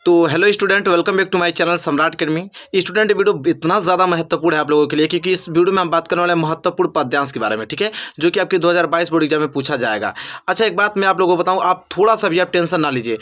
तो hello student, welcome back to my channel Samrat academy. Student, video इतना ज़्यादा महत्वपूर्ण है आप लोगों के लिए क्योंकि इस वीडियो में हम बात करने वाले हैं महत्वपूर्ण पद्यांश के बारे में, ठीक है, जो कि आपके 2022 बोर्ड एग्जाम में पूछा जाएगा। अच्छा, एक बात मैं आप लोगों को बताऊं, आप थोड़ा सा भी आप टेंशन ना लीजिए।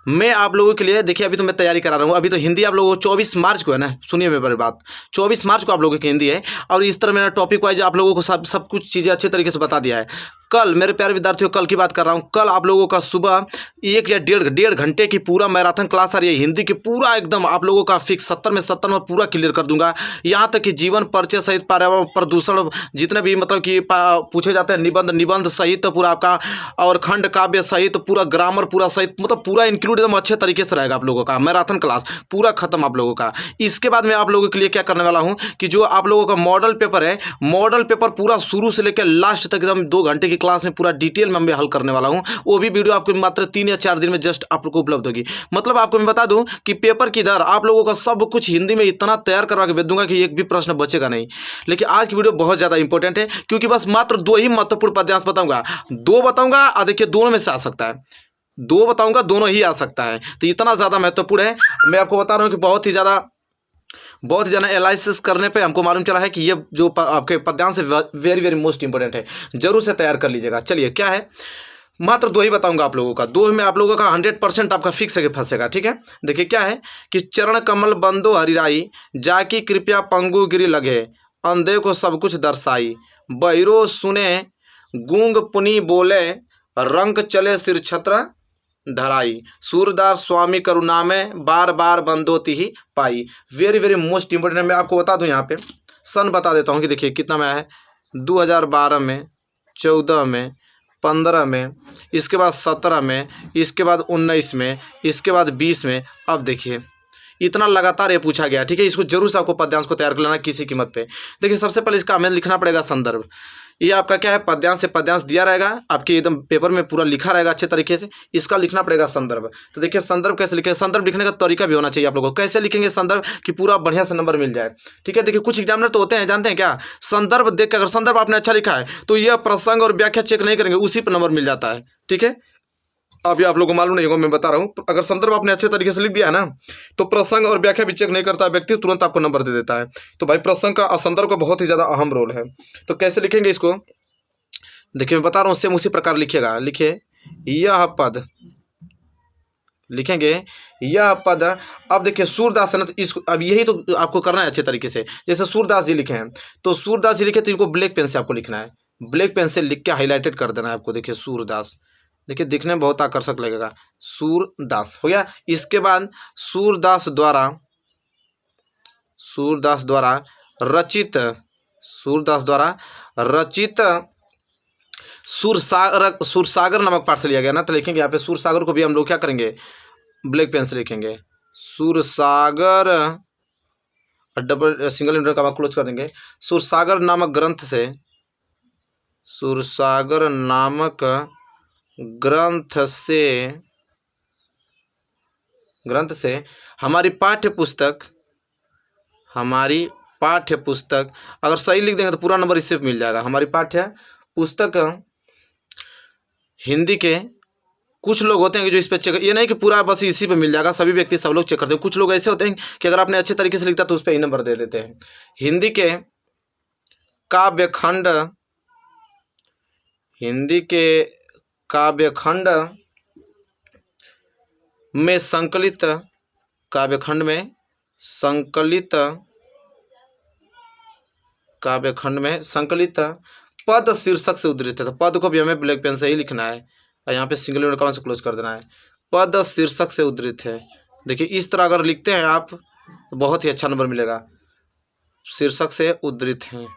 मैं आप लोगों के लिए, देखिए, अभी तो मैं तैयारी करा रहा हूँ। अभी तो हिंदी आप लोगों को 24 मार्च को है ना, सुनिए मेरी बात, 24 मार्च को आप लोगों की हिंदी है। और इस तरह मेरा टॉपिक वाइज आप लोगों को सब कुछ चीज़ें अच्छे तरीके से बता दिया है। कल, मेरे प्यारे विद्यार्थियों, कल की बात कर रहा हूँ, कल आप लोगों का सुबह 1 या डेढ़ घंटे की पूरा मैराथन क्लास आ रही है हिंदी की, पूरा एकदम आप लोगों का फिक्स 70 में 70 में पूरा क्लियर कर दूंगा। यहाँ तक कि जीवन परिचय सहित पर्यावरण प्रदूषण जितने भी मतलब कि पूछे जाते हैं, निबंध सहित पूरा आपका, और खंड काव्य सहित पूरा, ग्रामर पूरा सहित, मतलब पूरा इंक्लूड एकदम अच्छे तरीके से रहेगा आप लोगों का मैराथन क्लास पूरा खत्म आप लोगों का। इसके बाद मैं आप लोगों के लिए क्या करने वाला हूँ कि जो आप लोगों का मॉडल पेपर है, मॉडल पेपर पूरा शुरू से लेकर लास्ट तक एकदम 2 घंटे की क्लास में पूरा डिटेल में मैं हल करने वाला हूं। वो भी वीडियो आपको मात्र 3 या 4 दिन में जस्ट आप लोग को उपलब्ध होगी। मतलब आपको मैं बता दूं कि पेपर की दर आप लोगों का सब कुछ हिंदी में इतना तैयार करवा के भेज दूंगा कि एक भी प्रश्न बचेगा नहीं। लेकिन आज की वीडियो बहुत ज़्यादा इंपॉर्टेंट है क्योंकि बस मात्र 2 ही महत्वपूर्ण पद्यांश बताऊंगा। 2 बताऊंगा और देखिए दोनों में से आ सकता है, 2 बताऊंगा, दोनों ही आ सकता है। तो इतना ज़्यादा महत्वपूर्ण है, मैं आपको बता रहा हूँ कि बहुत ही ज़्यादा एनालिसिस करने पे हमको मालूम चला है कि ये जो आपके पद्यांश वेरी वेरी मोस्ट इंपॉर्टेंट है, जरूर से तैयार कर लीजिएगा। चलिए, क्या है, मात्र 2 ही बताऊंगा आप लोगों का, 2 में आप लोगों का 100% आपका फिक्स है कि फंसेगा, ठीक है। देखिए क्या है कि चरण कमल बंदो हरिराई, जाकी कृपया पंगु गिरी लगे, अंधे को सब कुछ दर्शाई, बहिरो सुने गूंग पुनी बोले, रंग चले सिर छत्र धराई, सूरदास स्वामी करुणा में बार बार बंदोती ही पाई। Very very most important. मैं आपको बता दूं, यहाँ पे सन बता देता हूँ कि देखिए कितना में आया है, 2012 में, 14 में, 15 में, इसके बाद 17 में, इसके बाद 19 में, इसके बाद 20 में। अब देखिए इतना लगातार ये पूछा गया, ठीक है। इसको जरूर से आपको पद्यांश को तैयार कर लेना किसी कीमत पे। देखिए सबसे पहले इसका हमें लिखना पड़ेगा संदर्भ। ये आपका क्या है, पद्यांश से पद्यांश दिया रहेगा आपके एकदम पेपर में पूरा लिखा रहेगा अच्छे तरीके से, इसका लिखना पड़ेगा संदर्भ। तो देखिए संदर्भ कैसे लिखें, संदर्भ लिखने का तरीका भी होना चाहिए आप लोगों को। कैसे लिखेंगे संदर्भ कि पूरा बढ़िया से नंबर मिल जाए, ठीक है। देखिए कुछ एग्जामिनर तो होते हैं, जानते हैं क्या, संदर्भ देख के अगर संदर्भ आपने अच्छा लिखा है तो यह प्रसंग और व्याख्या चेक नहीं करेंगे, उसी पर नंबर मिल जाता है, ठीक है। अभी आप लोगों को मालूम नहीं होगा, मैं बता रहा हूँ, अगर संदर्भ आपने अच्छे तरीके से लिख दिया है ना तो प्रसंग और व्याख्या भी चेक नहीं करता व्यक्ति, तुरंत आपको नंबर दे देता है। तो भाई प्रसंग का और संदर्भ का बहुत ही ज़्यादा अहम रोल है। तो कैसे लिखेंगे इसको, देखिए मैं बता रहा हूँ, सेम उसी प्रकार लिखिएगा। लिखिए यह पद, लिखेंगे यह पद। अब देखिए सूरदास है ना, तो इसको अब यही तो आपको करना है अच्छे तरीके से। जैसे सूरदास जी लिखे हैं तो सूरदास जी लिखे तो इनको ब्लैक पेन से आपको लिखना है, ब्लैक पेन से लिख के हाईलाइटेड कर देना है आपको। देखिए सूरदास, देखिए दिखने में बहुत आकर्षक लगेगा, सूरदास हो गया। इसके बाद सूरदास द्वारा रचित, सूरदास द्वारा रचित सूरसागर नामक पाठ से लिया गया ना, तो लिखेंगे यहाँ पे सूरसागर को भी हम लोग क्या करेंगे, ब्लैक पेन से लिखेंगे, सूरसागर, डबल सिंगल इंटर का क्लोज कर देंगे। सूरसागर नामक ग्रंथ से हमारी पाठ्य पुस्तक, अगर सही लिख देंगे तो पूरा नंबर इससे मिल जाएगा। हमारी पाठ्य पुस्तक हिंदी के, कुछ लोग होते हैं कि जो इस पे चेक, ये नहीं कि पूरा बस इसी पे मिल जाएगा, सभी व्यक्ति सब लोग चेक करते हैं। कुछ लोग ऐसे होते हैं कि अगर आपने अच्छे तरीके से लिखता तो उस पर ही नंबर दे देते हैं। हिंदी के काव्यखंड में संकलित पद शीर्षक से उद्धृत है। तो पद को भी हमें ब्लैक पेन से ही लिखना है और यहाँ पे सिंगल इंटर से क्लोज कर देना है, पद शीर्षक से उद्धृत है। देखिए इस तरह अगर लिखते हैं आप तो बहुत ही अच्छा नंबर मिलेगा, शीर्षक से उद्धृत हैं।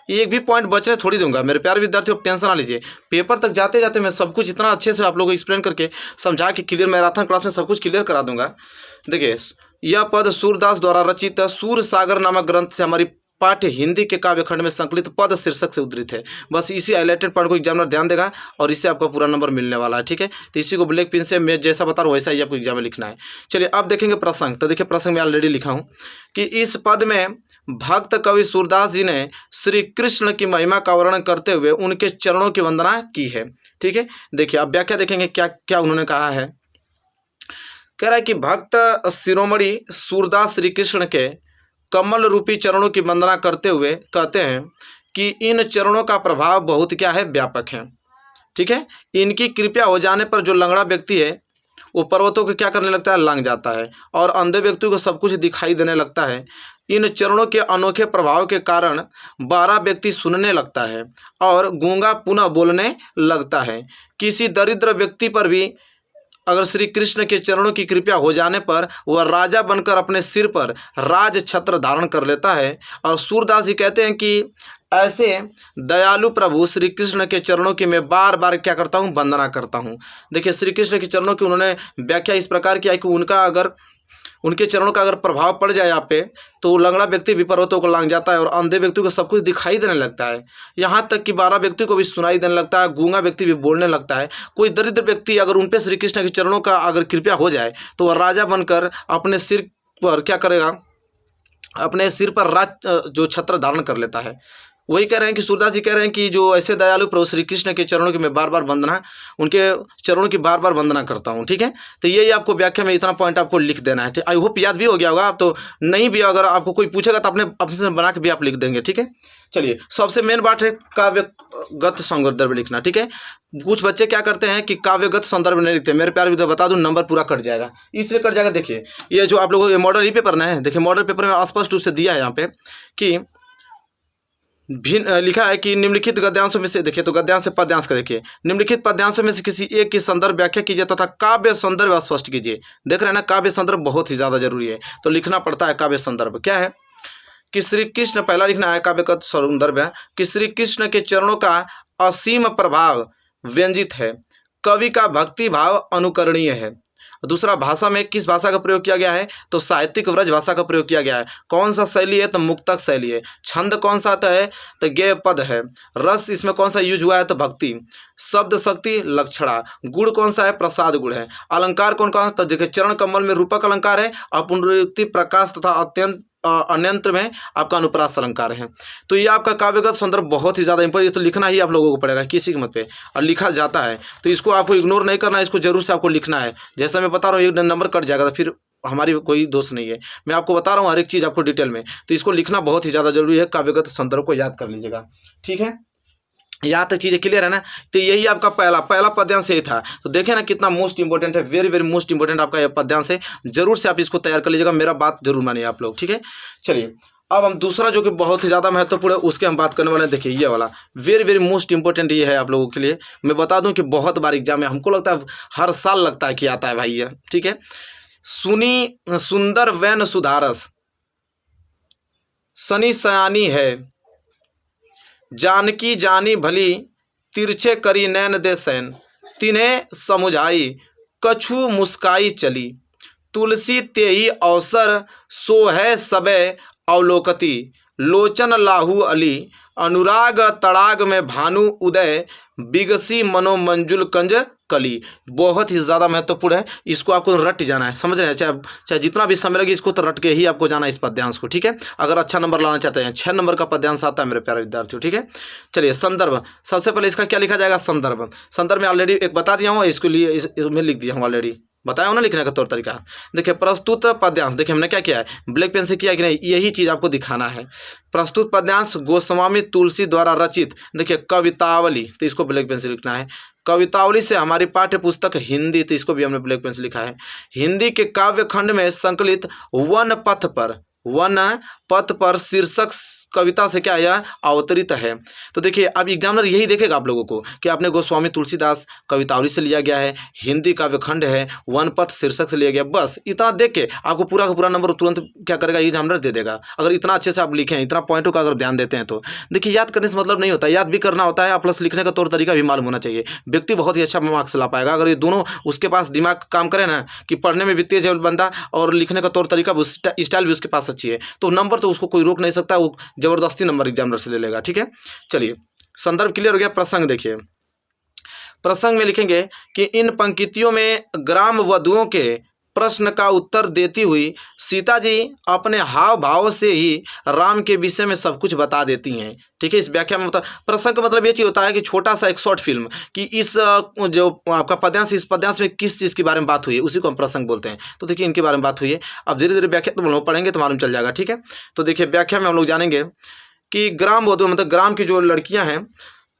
एक भी पॉइंट बचने थोड़ी दूंगा मेरे प्यारे विद्यार्थियों, टेंशन ना लीजिए। पेपर तक जाते जाते मैं सब कुछ इतना अच्छे से आप लोगों को एक्सप्लेन करके समझा के क्लियर, मैराथन क्लास में सब कुछ क्लियर करा दूंगा। देखिए यह पद सूरदास द्वारा रचित सूरसागर नामक ग्रंथ से हमारी पाठ्य हिंदी के काव्यखंड में संकलित पद शीर्षक से उद्धृत है। बस इसी हाईलाइटेड पॉइंट को एग्जामिनर ध्यान देगा और इससे आपका पूरा नंबर मिलने वाला है, ठीक है। तो इसी को ब्लैक पेन से मैं जैसा बता रहा हूँ वैसा ही आपको एग्जाम में लिखना है। चलिए अब देखेंगे प्रसंग। तो देखिए प्रसंग में ऑलरेडी लिखा हूँ कि इस पद में भक्त कवि सूरदास जी ने श्री कृष्ण की महिमा का वर्णन करते हुए उनके चरणों की वंदना की है, ठीक है। देखिए अब व्याख्या देखेंगे क्या क्या उन्होंने कहा है। कह रहा है कि भक्त शिरोमणि सूरदास श्री कृष्ण के कमल रूपी चरणों की वंदना करते हुए कहते हैं कि इन चरणों का प्रभाव बहुत क्या है, व्यापक है। ठीक है, इनकी कृपया हो जाने पर जो लंगड़ा व्यक्ति है वो पर्वतों को क्या करने लगता है, लांघ जाता है, और अंधे व्यक्ति को सब कुछ दिखाई देने लगता है। इन चरणों के अनोखे प्रभाव के कारण 12 व्यक्ति सुनने लगता है और गूंगा पुनः बोलने लगता है। किसी दरिद्र व्यक्ति पर भी अगर श्री कृष्ण के चरणों की कृपया हो जाने पर वह राजा बनकर अपने सिर पर राज छत्र धारण कर लेता है। और सूरदास जी कहते हैं कि ऐसे दयालु प्रभु श्री कृष्ण के चरणों की मैं बार बार क्या करता हूँ, वंदना करता हूँ। देखिए, श्री कृष्ण के चरणों की उन्होंने व्याख्या इस प्रकार किया कि उनके चरणों का अगर प्रभाव पड़ जाए आप पे तो वो लंगड़ा व्यक्ति भी पर्वतों को लांघ जाता है और अंधे व्यक्ति को सब कुछ दिखाई देने लगता है। यहाँ तक कि 12 व्यक्ति को भी सुनाई देने लगता है, गूंगा व्यक्ति भी बोलने लगता है। कोई दरिद्र व्यक्ति अगर उन पे श्री कृष्ण के चरणों का अगर कृपया हो जाए तो वह राजा बनकर अपने सिर पर क्या करेगा, अपने सिर पर राज जो छत्र धारण कर लेता है। वही कह रहे हैं कि सूरदास जी कह रहे हैं कि जो ऐसे दयालु प्रभु श्री कृष्ण के चरणों की मैं बार बार वंदना, उनके चरणों की बार बार वंदना करता हूँ। ठीक है, तो यही आपको व्याख्या में इतना पॉइंट आपको लिख देना है। आई होप याद भी हो गया होगा। आप तो नहीं भी, अगर आपको कोई पूछेगा तो अपने बना के भी आप लिख देंगे। ठीक है, चलिए, सबसे मेन बात है काव्यगत संदर्भ लिखना। ठीक है, कुछ बच्चे क्या करते हैं कि काव्यगत संदर्भ नहीं लिखते। मेरे प्यारे विद्यार्थी बता दूं, नंबर पूरा कट जाएगा, इसलिए कट जाएगा। देखिए, ये जो आप लोगों के मॉडल ही पेपर ना है, देखिए मॉडल पेपर में स्पष्ट रूप से दिया है यहाँ पे कि भिन्न लिखा है कि निम्नलिखित गद्यांशों में से, देखिए तो गद्यांश से पद्यांश का देखिए, निम्नलिखित पद्यांशों में से किसी एक की संदर्भ व्याख्या कीजिए तथा काव्य संदर्भ स्पष्ट कीजिए। देख रहे हैं ना, काव्य संदर्भ बहुत ही ज़्यादा जरूरी है, तो लिखना पड़ता है। काव्य संदर्भ क्या है कि श्री कृष्ण, पहला लिखना है काव्य संदर्भ है कि श्री कृष्ण के चरणों का असीम प्रभाव व्यंजित है, कवि का भक्ति भाव अनुकरणीय है। दूसरा, भाषा में किस भाषा का प्रयोग किया गया है, तो साहित्यिक व्रज भाषा का प्रयोग किया गया है। कौन सा शैली है, तो मुक्तक शैली है। छंद कौन सा आता है, तो गेय पद है। रस इसमें कौन सा यूज हुआ है, तो भक्ति। शब्द शक्ति लक्षणा। गुण कौन सा है, प्रसाद गुण है। अलंकार कौन कौन, तो देखिए चरण कमल में रूपक अलंकार है और पुनरुक्ति प्रकाश तथा अत्यंत अन्यंत्र में आपका अनुप्रास अलंकार है। तो ये आपका काव्यगत संदर्भ बहुत ही ज़्यादा इंपॉर्टेंट, तो लिखना ही आप लोगों को पड़ेगा किसी कीमत पे, और लिखा जाता है तो इसको आपको इग्नोर नहीं करना है, इसको जरूर से आपको लिखना है। जैसा मैं बता रहा हूँ, एक नंबर कट जाएगा तो फिर हमारी कोई दोष नहीं है, मैं आपको बता रहा हूँ हर एक चीज़ आपको डिटेल में, तो इसको लिखना बहुत ही ज़्यादा जरूरी है। काव्यगत संदर्भ को याद कर लीजिएगा। ठीक है, यहाँ तक चीज़ें क्लियर है ना। तो यही आपका पहला पद्यांश यही था। तो देखें ना कितना मोस्ट इंपॉर्टेंट है, वेरी वेरी मोस्ट इंपॉर्टेंट आपका यह पद्यांश है। जरूर से आप इसको तैयार कर लीजिएगा, मेरा बात जरूर मानिए आप लोग। ठीक है, चलिए अब हम दूसरा जो कि बहुत ही ज़्यादा महत्वपूर्ण है उसके हम बात करने वाले हैं। देखिए ये वाला वेरी वेरी मोस्ट इंपॉर्टेंट ये है आप लोगों के लिए। मैं बता दूं कि बहुत बार एग्जाम में हमको लगता है हर साल लगता है कि आता है भाई ये। ठीक है, सुनी सुंदर वैन सुधारस, सनी सयानी है, जानकी जानी भली, तिरछे करी नैन दे सैन, तिन्हें समुझाई, कछु मुस्काई चली, तुलसी तेही अवसर, सो है सबे अवलोकती, लोचन लाहू अली, अनुराग तड़ाग में भानु उदय, बिगसी मनो मंजुल कंज कली। बहुत ही ज़्यादा महत्वपूर्ण है, इसको आपको रट जाना है, समझ रहे हैं। चाहे जितना भी समय लगे इसको तो रट के ही आपको जाना है इस पद्यांश को। ठीक है, अगर अच्छा नंबर लाना चाहते हैं, 6 नंबर का पद्यांश आता है मेरे प्यारे विद्यार्थियों। ठीक है, चलिए संदर्भ, सबसे पहले इसका क्या लिखा जाएगा, संदर्भ। संदर्भ में ऑलरेडी एक बता दिया हूँ, इसके लिए इसमें लिख दिया हूँ ऑलरेडी, बताया हो ना लिखने का तौर तरीका। देखिए प्रस्तुत पद्यांश, देखिए हमने क्या किया है, ब्लैक पेन से किया है कि नहीं, यही चीज़ आपको दिखाना है। प्रस्तुत पद्यांश गोस्वामी तुलसी द्वारा रचित, देखिए कवितावली, तो इसको ब्लैक पेन से लिखना है। कवितावली से हमारी पाठ्य पुस्तक हिंदी, तो इसको भी हमने ब्लैक पेन से लिखा है। हिंदी के काव्य खंड में संकलित वन पथ पर शीर्षक कविता से क्या यह अवतरित है। तो देखिए अब एग्जामिनर यही देखेगा आप लोगों को कि आपने गोस्वामी तुलसीदास कवितावली से लिया गया है, हिंदी काव्यखंड है, वनपथ शीर्षक से लिया गया, बस इतना देख के आपको पूरा का पूरा नंबर तुरंत क्या करेगा, एग्जामिनर दे देगा। अगर इतना अच्छे से आप लिखें, इतना पॉइंटों का अगर ध्यान देते हैं तो देखिए याद करने से मतलब नहीं होता, याद भी करना होता है, प्लस लिखने का तौर तरीका भी मालूम होना चाहिए। व्यक्ति बहुत ही अच्छा मार्क्स ला पाएगा अगर ये दोनों उसके पास दिमाग काम करे ना, कि पढ़ने में भी तेज है बंदा और लिखने का तौर तरीका स्टाइल भी उसके पास अच्छी है, तो नंबर तो उसको कोई रोक नहीं सकता, वो जबरदस्ती नंबर एग्जामिनर से ले लेगा। ठीक है, चलिए संदर्भ क्लियर हो गया। प्रसंग देखिए, प्रसंग में लिखेंगे कि इन पंक्तियों में ग्राम वधुओं के प्रश्न का उत्तर देती हुई सीता जी अपने हाव भाव से ही राम के विषय में सब कुछ बता देती हैं। ठीक है, इस व्याख्या में मतलब प्रसंग का मतलब ये चीज़ होता है कि छोटा सा एक शॉर्ट फिल्म कि इस जो आपका पद्यांश, इस पद्यांश में किस चीज़ के बारे में बात हुई है उसी को हम प्रसंग बोलते हैं। तो देखिए इनके बारे में बात हुई है। अब धीरे धीरे व्याख्या तो हम लोग पढ़ेंगे तो मालूम चल जाएगा। ठीक है, तो देखिए व्याख्या में हम लोग जानेंगे कि ग्राम वधु मतलब ग्राम की जो लड़कियां हैं,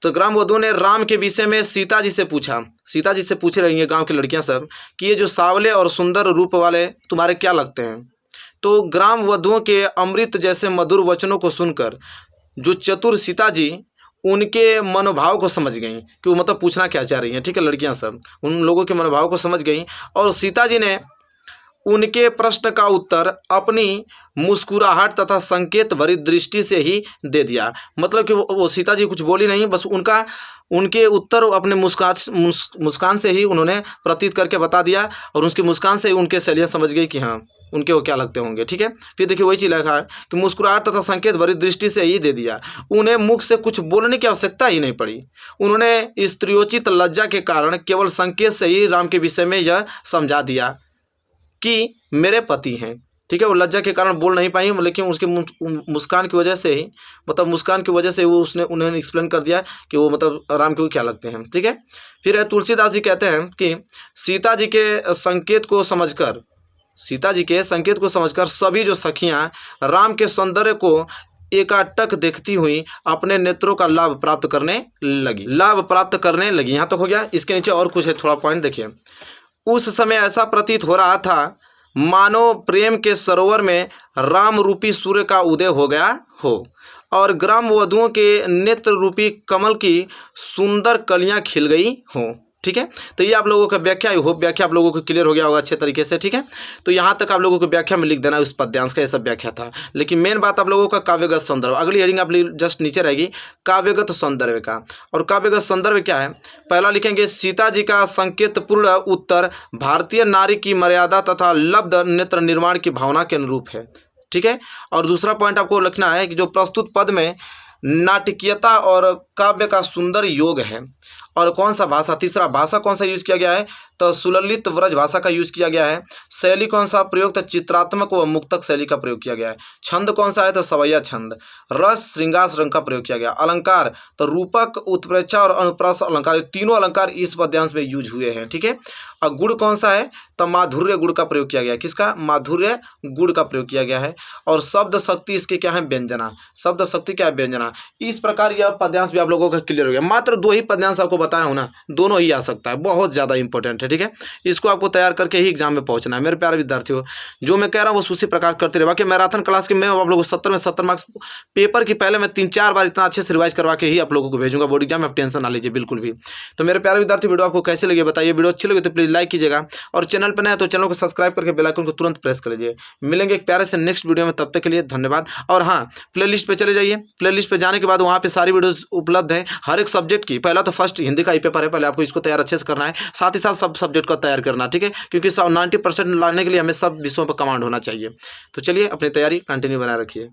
तो ग्राम वधु ने राम के विषय में सीता जी से पूछा। सीता जी से पूछ रही हैं गांव की लड़कियां सब कि ये जो सांवले और सुंदर रूप वाले तुम्हारे क्या लगते हैं। तो ग्राम वधुओं के अमृत जैसे मधुर वचनों को सुनकर जो चतुर सीता जी उनके मनोभाव को समझ गई कि वो मतलब पूछना क्या चाह रही हैं। ठीक है, लड़कियां सब उन लोगों के मनोभाव को समझ गई और सीता जी ने उनके प्रश्न का उत्तर अपनी मुस्कुराहट तथा संकेत भरी दृष्टि से ही दे दिया। मतलब कि वो सीता जी कुछ बोली नहीं, बस उनके उत्तर अपने मुस्कान से ही उन्होंने प्रतीत करके बता दिया और उसकी मुस्कान से ही उनके सहेलियां समझ गई कि हाँ उनके वो क्या लगते होंगे। ठीक है, फिर देखिए वही चीज़ लिखा है कि मुस्कुराहट तथा संकेत भरी दृष्टि से ही दे दिया। उन्हें मुख से कुछ बोलने की आवश्यकता ही नहीं पड़ी। उन्होंने स्त्रियोचित लज्जा के कारण केवल संकेत से ही राम के विषय में यह समझा दिया कि मेरे पति हैं। ठीक है, वो लज्जा के कारण बोल नहीं पाई, लेकिन उसके मुस्कान की वजह से ही मतलब मुस्कान की वजह से वो उन्होंने एक्सप्लेन कर दिया कि वो मतलब राम को क्या लगते हैं। ठीक है, फिर तुलसीदास जी कहते हैं कि सीता जी के संकेत को समझकर सभी जो सखियां राम के सौंदर्य को एकाटक देखती हुई अपने नेत्रों का लाभ प्राप्त करने लगी। यहाँ तक हो गया। इसके नीचे और कुछ है, थोड़ा पॉइंट देखिए। उस समय ऐसा प्रतीत हो रहा था मानो प्रेम के सरोवर में राम रूपी सूर्य का उदय हो गया हो और ग्राम वधुओं के नेत्र रूपी कमल की सुंदर कलियां खिल गई हों। ठीक है, तो ये आप लोगों का व्याख्या, आई होप व्याख्या आप लोगों को क्लियर हो गया होगा अच्छे तरीके से। ठीक है, तो यहाँ तक आप लोगों को व्याख्या में लिख देना उस पद्यांश का, ये सब व्याख्या था। लेकिन मेन बात आप लोगों का काव्यगत सौंदर्य, अगली हेडिंग आप जस्ट नीचे रहेगी काव्यगत सौंदर्य का। और काव्यगत सौंदर्य क्या है, पहला लिखेंगे सीता जी का संकेतपूर्ण उत्तर भारतीय नारी की मर्यादा तथा लब्ध नेत्र निर्माण की भावना के अनुरूप है। ठीक है, और दूसरा पॉइंट आपको लिखना है कि जो प्रस्तुत पद में नाटकीयता और काव्य का सुंदर योग है। और कौन सा भाषा, तीसरा भाषा कौन सा यूज किया गया है, तो सुललित व्रज भाषा का यूज किया गया है। शैली कौन सा प्रयोग, तो चित्रात्मक व मुक्तक शैली का प्रयोग किया गया है। छंद कौन सा है, तो सवैया छंद। रस श्रृंगार रंग का प्रयोग किया गया। अलंकार तो रूपक, उत्प्रेक्षा और अनुप्रास अलंकार, तीनों अलंकार इस पद्यांश में यूज हुए हैं। ठीक है, और गुण कौन सा है, तो माधुर्य गुण का प्रयोग किया गया। किसका, माधुर्य गुण का प्रयोग किया गया है। और शब्द शक्ति इसके क्या है, व्यंजना। शब्द शक्ति क्या है, व्यंजना। इस प्रकार यह पद्यांश भी आप लोगों का क्लियर हो गया। मात्र 2 ही पद्यांश आपको बताया हूं ना, दोनों ही आ सकता है, बहुत ज़्यादा इंपॉर्टेंट है। ठीक है, इसको आपको तैयार करके ही एग्जाम में पहुंचना है मेरे प्यारे विद्यार्थियों। जो मैं कह रहा हूँ वो उसी प्रकार करते रहे। बाकी मैराथन क्लास के मैं आप लोगों को 70 में 70 मार्क्स पेपर की पहले मैं 3-4 बार इतना अच्छे से रिवाइज करवा के ही आप लोगों को भेजूंगा बोर्ड एग्जाम में, आप टेंशन ना लीजिए बिल्कुल भी। तो मेरे प्यारे विद्यार्थी वीडियो आपको कैसे लगे बताइए। वीडियो अच्छी लगे तो प्लीज़ लाइक कीजिएगा और चैनल पर नए हैं तो चैनल को सब्सक्राइब करके बेल आइकन को तुरंत प्रेस कर लीजिए। मिलेंगे एक प्यारे से नेक्स्ट वीडियो में, तब तक के लिए धन्यवाद। और हाँ, प्लेलिस्ट पे चले जाइए। प्लेलिस्ट पे जाने के बाद वहाँ पे सारी वीडियोस उपलब्ध है हर एक सब्जेक्ट की। पहला तो फर्स्ट हिंदी का ही पेपर है, पहले आपको इसको तैयार अच्छे से करना है, साथ ही साथ सब सब्जेक्ट का तैयार करना। ठीक है, क्योंकि 90% लाने के लिए हमें सब विषयों पर कमांड होना चाहिए। तो चलिए अपनी तैयारी कंटिन्यू बनाए रखिए।